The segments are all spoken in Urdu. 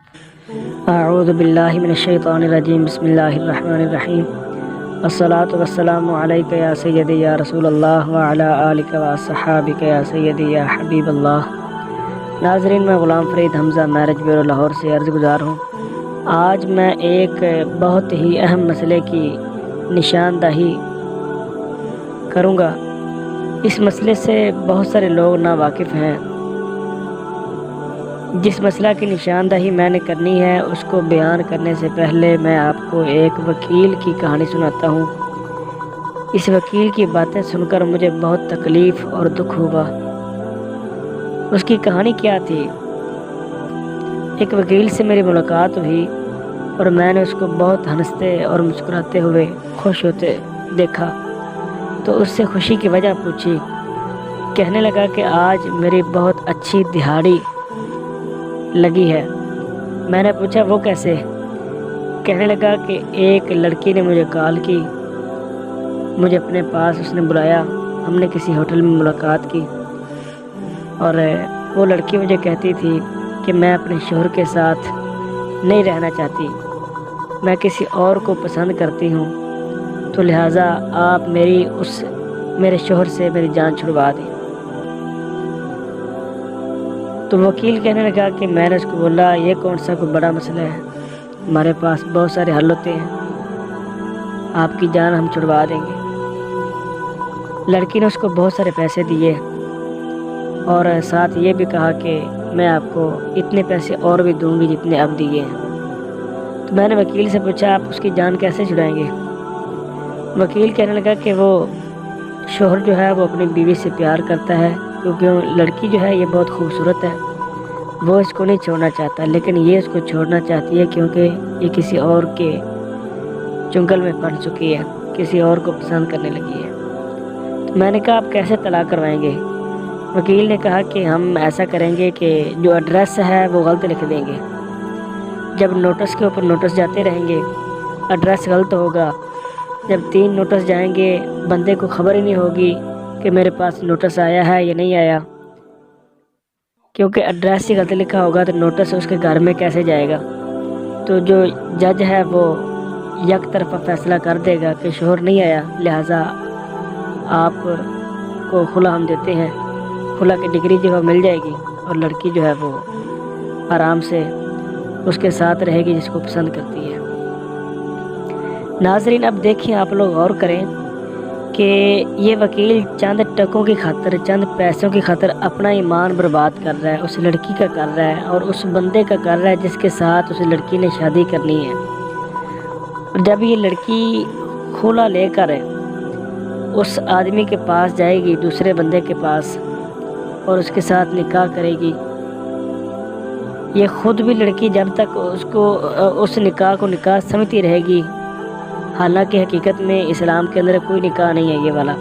اعوذ باللہ من الشیطان الرجیم، بسم اللہ الرحمن الرحیم، والصلاة والسلام علیک یا سیدی یا رسول اللہ وعلی آلک واصحابک یا سیدی یا حبیب اللہ۔ ناظرین، میں غلام فرید حمزہ میرج بیورو لاہور سے عرض گزار ہوں۔ آج میں ایک بہت ہی اہم مسئلے کی نشاندہی کروں گا۔ اس مسئلے سے بہت سارے لوگ ناواقف ہیں۔ جس مسئلہ کی نشاندہی میں نے کرنی ہے اس کو بیان کرنے سے پہلے میں آپ کو ایک وکیل کی کہانی سناتا ہوں۔ اس وکیل کی باتیں سن کر مجھے بہت تکلیف اور دکھ ہوا۔ اس کی کہانی کیا تھی؟ ایک وکیل سے میری ملاقات ہوئی اور میں نے اس کو بہت ہنستے اور مسکراتے ہوئے خوش ہوتے دیکھا، تو اس سے خوشی کی وجہ پوچھی۔ کہنے لگا کہ آج میری بہت اچھی دہاڑی لگی ہے۔ میں نے پوچھا وہ کیسے؟ کہنے لگا کہ ایک لڑکی نے مجھے کال کی، مجھے اپنے پاس اس نے بلایا، ہم نے کسی ہوٹل میں ملاقات کی اور وہ لڑکی مجھے کہتی تھی کہ میں اپنے شوہر کے ساتھ نہیں رہنا چاہتی، میں کسی اور کو پسند کرتی ہوں، تو لہٰذا آپ میرے شوہر سے میری جان چھڑوا دیں۔ تو وکیل کہنے لگا کہ میں نے اس کو بولا یہ کون سا کوئی بڑا مسئلہ ہے، ہمارے پاس بہت سارے حل ہوتے ہیں، آپ کی جان ہم چھڑوا دیں گے۔ لڑکی نے اس کو بہت سارے پیسے دیے اور ساتھ یہ بھی کہا کہ میں آپ کو اتنے پیسے اور بھی دوں گی جتنے اب دیے ہیں۔ تو میں نے وکیل سے پوچھا آپ اس کی جان کیسے چھڑائیں گے؟ وکیل کہنے لگا کہ وہ شوہر جو ہے وہ اپنی بیوی سے پیار کرتا ہے، کیونکہ لڑکی جو ہے یہ بہت خوبصورت ہے، وہ اس کو نہیں چھوڑنا چاہتا، لیکن یہ اس کو چھوڑنا چاہتی ہے کیونکہ یہ کسی اور کے چنگل میں پڑ چکی ہے، کسی اور کو پسند کرنے لگی ہے۔ تو میں نے کہا آپ کیسے طلاق کروائیں گے؟ وکیل نے کہا کہ ہم ایسا کریں گے کہ جو ایڈریس ہے وہ غلط لکھ دیں گے، جب نوٹس کے اوپر نوٹس جاتے رہیں گے ایڈریس غلط ہوگا، جب 3 نوٹس جائیں گے بندے کو خبر ہی نہیں ہوگی کہ میرے پاس نوٹس آیا ہے یا نہیں آیا، کیونکہ ایڈریس ہی غلط لکھا ہوگا تو نوٹس اس کے گھر میں کیسے جائے گا۔ تو جو جج ہے وہ یک طرفہ فیصلہ کر دے گا کہ شوہر نہیں آیا، لہٰذا آپ کو خلا ہم دیتے ہیں، خلا کی ڈگری جو ہے مل جائے گی اور لڑکی جو ہے وہ آرام سے اس کے ساتھ رہے گی جس کو پسند کرتی ہے۔ ناظرین، اب دیکھیں، آپ لوگ غور کریں کہ یہ وکیل چند ٹکوں کی خاطر، چند پیسوں کی خاطر اپنا ایمان برباد کر رہا ہے، اس لڑکی کا کر رہا ہے اور اس بندے کا کر رہا ہے جس کے ساتھ اس لڑکی نے شادی کرنی ہے۔ اور جب یہ لڑکی خلا لے کر اس آدمی کے پاس جائے گی، دوسرے بندے کے پاس، اور اس کے ساتھ نکاح کرے گی، یہ خود بھی لڑکی جب تک اس نکاح کو نکاح سمجھتی رہے گی، حالانکہ حقیقت میں اسلام کے اندر کوئی نکاح نہیں ہے یہ والا،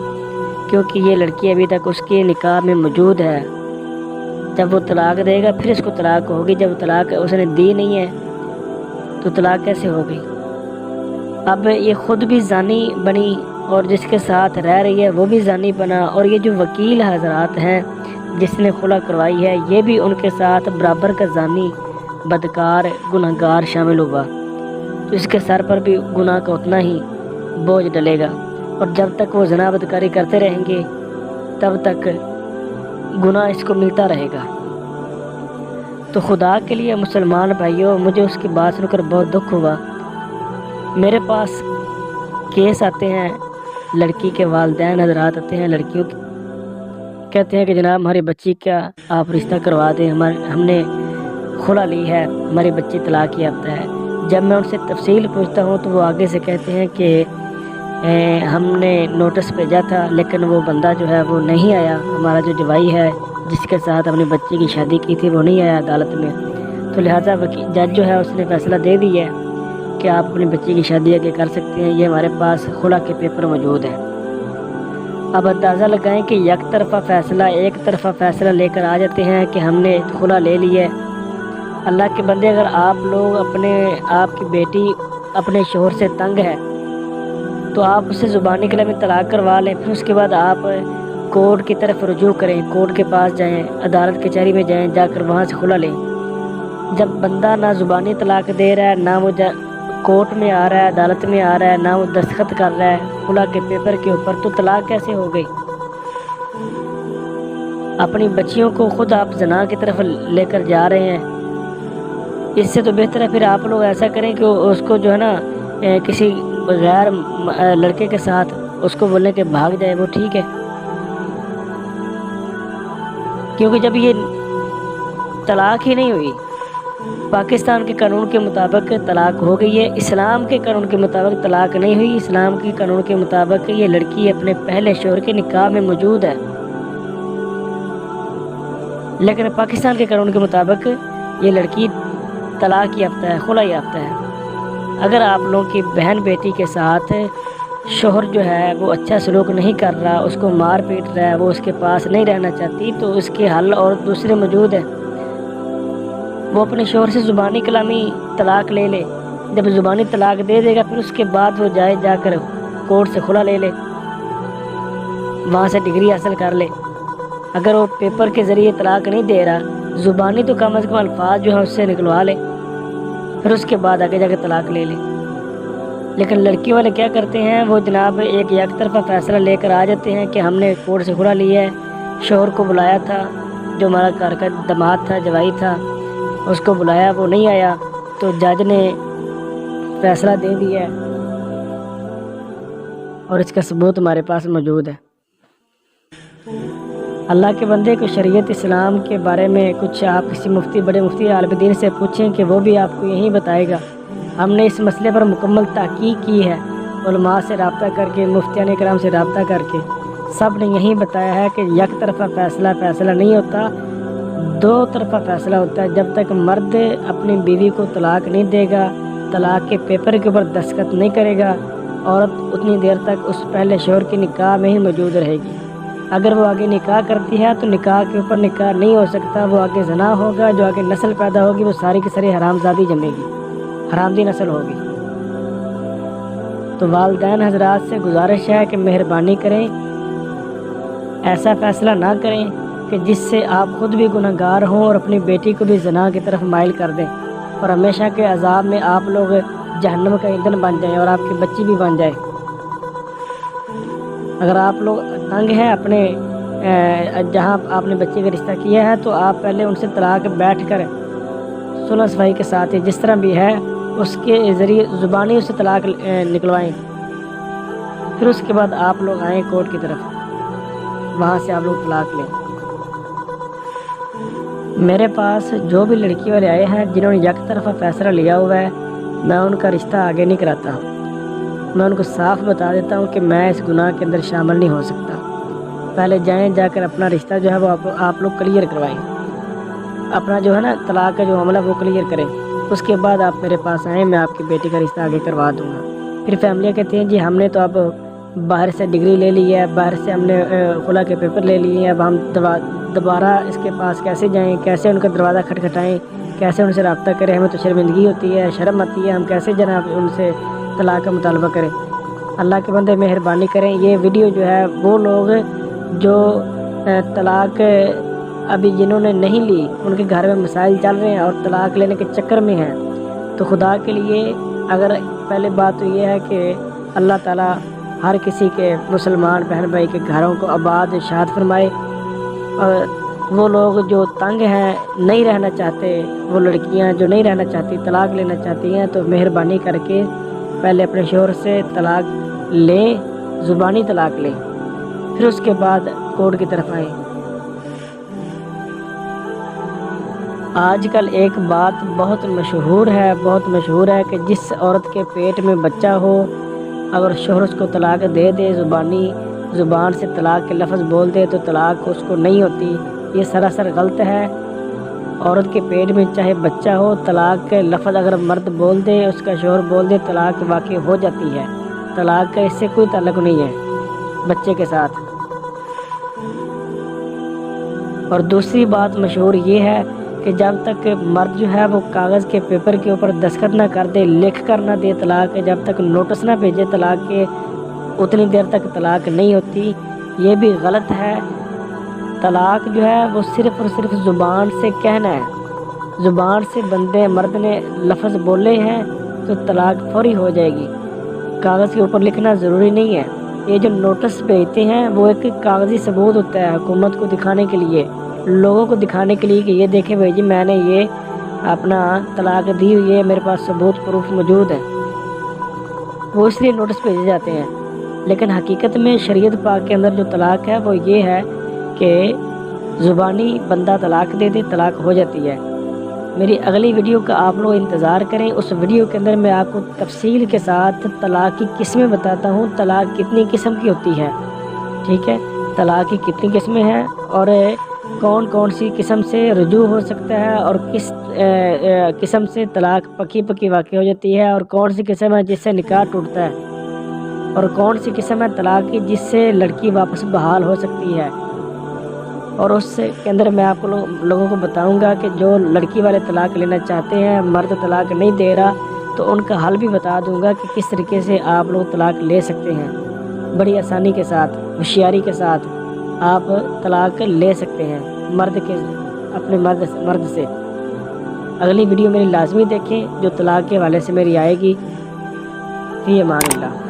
کیونکہ یہ لڑکی ابھی تک اس کے نکاح میں موجود ہے۔ جب وہ طلاق دے گا پھر اس کو طلاق ہوگی، جب طلاق اس نے دی نہیں ہے تو طلاق کیسے ہوگی؟ اب یہ خود بھی زانی بنی اور جس کے ساتھ رہ رہی ہے وہ بھی زانی بنا، اور یہ جو وکیل حضرات ہیں جس نے خلا کروائی ہے یہ بھی ان کے ساتھ برابر کا زانی، بدکار، گنہگار شامل ہوا، تو اس کے سر پر بھی گناہ کا اتنا ہی بوجھ ڈلے گا، اور جب تک وہ زنا بدکاری کرتے رہیں گے تب تک گناہ اس کو ملتا رہے گا۔ تو خدا کے لیے مسلمان بھائیوں، مجھے اس کی بات سن کر بہت دکھ ہوا۔ میرے پاس کیس آتے ہیں، لڑکی کے والدین حضرات آتے ہیں، لڑکیوں کی کہتے ہیں کہ جناب ہماری بچی کا آپ رشتہ کروا دیں، ہم نے خلا لی ہے، ہماری بچی طلاق یافتہ ہے۔ جب میں ان سے تفصیل پوچھتا ہوں تو وہ آگے سے کہتے ہیں کہ ہم نے نوٹس بھیجا تھا لیکن وہ بندہ جو ہے وہ نہیں آیا، ہمارا جو جوائی ہے جس کے ساتھ اپنی بچی کی شادی کی تھی وہ نہیں آیا عدالت میں، تو لہٰذا جج جو ہے اس نے فیصلہ دے دی ہے کہ آپ اپنی بچی کی شادی آگے کر سکتے ہیں، یہ ہمارے پاس خلا کے پیپر موجود ہیں۔ اب اندازہ لگائیں کہ یک طرفہ فیصلہ، ایک طرفہ فیصلہ لے کر آ جاتے ہیں کہ ہم نے خلا لے لی ہے۔ اللہ کے بندے، اگر آپ لوگ آپ کی بیٹی اپنے شوہر سے تنگ ہے تو آپ اسے زبانی کلام میں طلاق کروا لیں، پھر اس کے بعد آپ کورٹ کی طرف رجوع کریں، کورٹ کے پاس جائیں، عدالت کچہری میں جائیں، جا کر وہاں سے خلا لیں۔ جب بندہ نہ زبانی طلاق دے رہا ہے، نہ وہ کورٹ میں آ رہا ہے، عدالت میں آ رہا ہے، نہ وہ دستخط کر رہا ہے خلا کے پیپر کے اوپر، تو طلاق کیسے ہو گئی؟ اپنی بچیوں کو خود آپ زنا کی طرف لے کر جا رہے ہیں۔ اس سے تو بہتر ہے پھر آپ لوگ ایسا کریں کہ اس کو جو ہے نا کسی غیر لڑکے کے ساتھ اس کو بولنے کے بھاگ جائے، وہ ٹھیک ہے۔ کیونکہ جب یہ طلاق ہی نہیں ہوئی، پاکستان کے قانون کے مطابق طلاق ہو گئی ہے، اسلام کے قانون کے مطابق طلاق نہیں ہوئی۔ اسلام کے قانون کے مطابق یہ لڑکی اپنے پہلے شوہر کے نکاح میں موجود ہے، لیکن پاکستان کے قانون کے مطابق یہ لڑکی طلاق یافتہ ہے، خلا یافتہ ہے۔ اگر آپ لوگوں کی بہن بیٹی کے ساتھ شوہر جو ہے وہ اچھا سلوک نہیں کر رہا، اس کو مار پیٹ رہا ہے، وہ اس کے پاس نہیں رہنا چاہتی، تو اس کے حل اور دوسرے موجود ہیں۔ وہ اپنے شوہر سے زبانی کلامی طلاق لے لے، جب زبانی طلاق دے دے گا پھر اس کے بعد وہ جا کر کورٹ سے خلا لے لے، وہاں سے ڈگری حاصل کر لے۔ اگر وہ پیپر کے ذریعے طلاق نہیں دے رہا، زبانی تو کم از کم الفاظ جو ہے اس سے نکلوا لے، پھر اس کے بعد آگے جا کے طلاق لے لے۔ لیکن لڑکی والے کیا کرتے ہیں، وہ جناب ایک یک طرفہ فیصلہ لے کر آ جاتے ہیں کہ ہم نے کورٹ سے خلا لیا ہے، شوہر کو بلایا تھا، جو ہمارا گھر کا داماد تھا، جوائی تھا، اس کو بلایا، وہ نہیں آیا، تو جج نے فیصلہ دے دیا ہے اور اس کا ثبوت ہمارے پاس موجود ہے۔ اللہ کے بندے کو شریعت اسلام کے بارے میں کچھ آپ کسی مفتی، بڑے مفتی عالم دین سے پوچھیں کہ وہ بھی آپ کو یہی بتائے گا۔ ہم نے اس مسئلے پر مکمل تحقیق کی ہے، علماء سے رابطہ کر کے، مفتیان کرام سے رابطہ کر کے، سب نے یہی بتایا ہے کہ یک طرفہ فیصلہ نہیں ہوتا، دو طرفہ فیصلہ ہوتا ہے۔ جب تک مرد اپنی بیوی کو طلاق نہیں دے گا، طلاق کے پیپر کے اوپر دستخط نہیں کرے گا، عورت اتنی دیر تک اس پہلے شوہر کی نکاح میں ہی موجود رہے گی۔ اگر وہ آگے نکاح کرتی ہے تو نکاح کے اوپر نکاح نہیں ہو سکتا، وہ آگے زنا ہوگا، جو آگے نسل پیدا ہوگی وہ ساری کی ساری حرامزادی جمے گی، حرامدی نسل ہوگی۔ تو والدین حضرات سے گزارش ہے کہ مہربانی کریں، ایسا فیصلہ نہ کریں کہ جس سے آپ خود بھی گنہگار ہوں اور اپنی بیٹی کو بھی زنا کی طرف مائل کر دیں، اور ہمیشہ کے عذاب میں آپ لوگ جہنم کا ایندھن بن جائیں اور آپ کی بچی بھی بن جائے۔ اگر آپ لوگ تنگ ہیں اپنے جہاں آپ نے بچے کا رشتہ کیا ہے، تو آپ پہلے ان سے طلاق بیٹھ کر صلح صفائی کے ساتھ جس طرح بھی ہے اس کے ذریعے زبانی اسے طلاق نکلوائیں، پھر اس کے بعد آپ لوگ آئیں کورٹ کی طرف، وہاں سے آپ لوگ طلاق لیں۔ میرے پاس جو بھی لڑکی والے آئے ہیں جنہوں نے یک طرفہ فیصلہ لیا ہوا ہے، میں ان کا رشتہ آگے نہیں کراتا، میں ان کو صاف بتا دیتا ہوں کہ میں اس گناہ کے اندر شامل نہیں ہو سکتا۔ پہلے جائیں، جا کر اپنا رشتہ جو ہے وہ آپ لوگ کلیئر کروائیں، اپنا جو ہے نا طلاق کا جو معاملہ وہ کلیئر کریں، اس کے بعد آپ میرے پاس آئیں، میں آپ کی بیٹی کا رشتہ آگے کروا دوں گا۔ پھر فیملیاں کہتی ہیں جی ہم نے تو اب باہر سے ڈگری لے لی ہے، باہر سے ہم نے خلا کے پیپر لے لیے ہیں، اب ہم دوبارہ اس کے پاس کیسے جائیں، کیسے ان کا دروازہ کھٹکھٹائیں، کیسے ان سے رابطہ کریں، ہمیں تو شرمندگی ہوتی ہے، شرم آتی ہے، ہم کیسے جناب ان سے طلاق کا مطالبہ کریں۔ اللہ کے بندے مہربانی کریں، یہ ویڈیو جو ہے وہ لوگ جو طلاق ابھی جنہوں نے نہیں لی، ان کے گھر میں مسائل چل رہے ہیں اور طلاق لینے کے چکر میں ہیں، تو خدا کے لیے اگر پہلے بات تو یہ ہے کہ اللہ تعالیٰ ہر کسی کے مسلمان بہن بھائی کے گھروں کو آباد ارشاد فرمائے، اور وہ لوگ جو تنگ ہیں، نہیں رہنا چاہتے، وہ لڑکیاں جو نہیں رہنا چاہتی، طلاق لینا چاہتی ہیں، تو مہربانی کر کے پہلے اپنے شوہر سے طلاق لیں، زبانی طلاق لیں، پھر اس کے بعد کورٹ کی طرف آئیں۔ آج کل ایک بات بہت مشہور ہے کہ جس عورت کے پیٹ میں بچہ ہو، اگر شوہر اس کو طلاق دے دے، زبان سے طلاق کے لفظ بول دے، تو طلاق اس کو نہیں ہوتی۔ یہ سراسر غلط ہے۔ عورت کے پیٹ میں چاہے بچہ ہو، طلاق کے لفظ اگر مرد بول دے، اس کا شوہر بول دے، طلاق واقع ہو جاتی ہے۔ طلاق کا اس سے کوئی تعلق نہیں ہے بچے کے ساتھ۔ اور دوسری بات مشہور یہ ہے کہ جب تک مرد جو ہے وہ کاغذ کے پیپر کے اوپر دستخط نہ کر دے، لکھ کر نہ دے طلاق کے، جب تک نوٹس نہ بھیجے طلاق کے، اتنی دیر تک طلاق نہیں ہوتی۔ یہ بھی غلط ہے۔ طلاق جو ہے وہ صرف اور صرف زبان سے کہنا ہے، زبان سے بندے مرد نے لفظ بولے ہیں تو طلاق فوری ہو جائے گی، کاغذ کے اوپر لکھنا ضروری نہیں ہے۔ یہ جو نوٹس بھیجتے ہیں وہ ایک کاغذی ثبوت ہوتا ہے حکومت کو دکھانے کے لیے، لوگوں کو دکھانے کے لیے کہ یہ دیکھیں بھائی جی میں نے یہ اپنا طلاق دی ہوئی ہے، میرے پاس ثبوت پروف موجود ہے، وہ اس لیے نوٹس بھیجے جاتے ہیں۔ لیکن حقیقت میں شریعت پاک کے اندر جو طلاق ہے وہ یہ ہے کہ زبانی بندہ طلاق دے دے، طلاق ہو جاتی ہے۔ میری اگلی ویڈیو کا آپ لوگ انتظار کریں، اس ویڈیو کے اندر میں آپ کو تفصیل کے ساتھ طلاق کی قسمیں بتاتا ہوں، طلاق کتنی قسم کی ہوتی ہے، ٹھیک ہے، طلاق کی کتنی قسمیں ہیں اور کون کون سی قسم سے رجوع ہو سکتا ہے اور کس قسم سے طلاق پکی واقع ہو جاتی ہے، اور کون سی قسم ہے جس سے نکاح ٹوٹتا ہے، اور کون سی قسم ہے طلاق کی جس سے لڑکی واپس بحال ہو سکتی ہے۔ اور اس کے اندر میں آپ کو لوگوں کو بتاؤں گا کہ جو لڑکی والے طلاق لینا چاہتے ہیں، مرد طلاق نہیں دے رہا، تو ان کا حل بھی بتا دوں گا کہ کس طریقے سے آپ لوگ طلاق لے سکتے ہیں، بڑی آسانی کے ساتھ، ہوشیاری کے ساتھ آپ طلاق لے سکتے ہیں اپنے مرد سے۔ اگلی ویڈیو میری لازمی دیکھیں جو طلاق کے حوالے سے میری آئے گی۔ فی امان اللہ۔